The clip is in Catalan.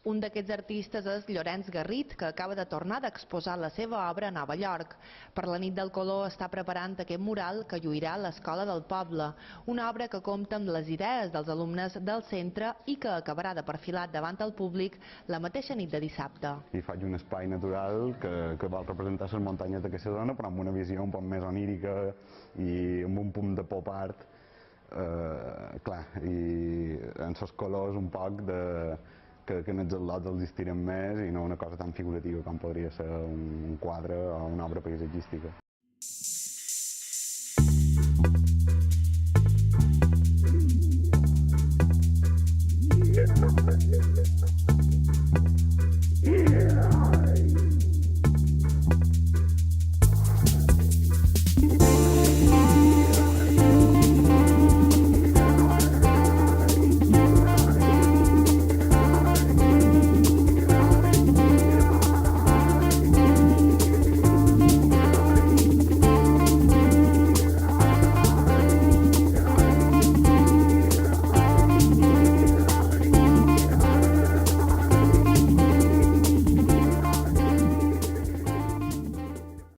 Un d'aquests artistes és Llorenç Garrit, que acaba de tornar d'exposar la seva obra a Nova York. Per la nit del color està preparant aquest mural que lluirà a l'Escola del Poble, una obra que compta amb les idees dels alumnes del centre i que acabarà de perfilar davant el públic la mateixa nit de dissabte. I faig un espai natural que vol representar les muntanyes d'aquesta zona, però amb una visió un poc més onírica i amb un punt de pop art, i en els colors un poc que en els al·lots els estiren més i no una cosa tan figurativa com podria ser un quadre o una obra paisatgística.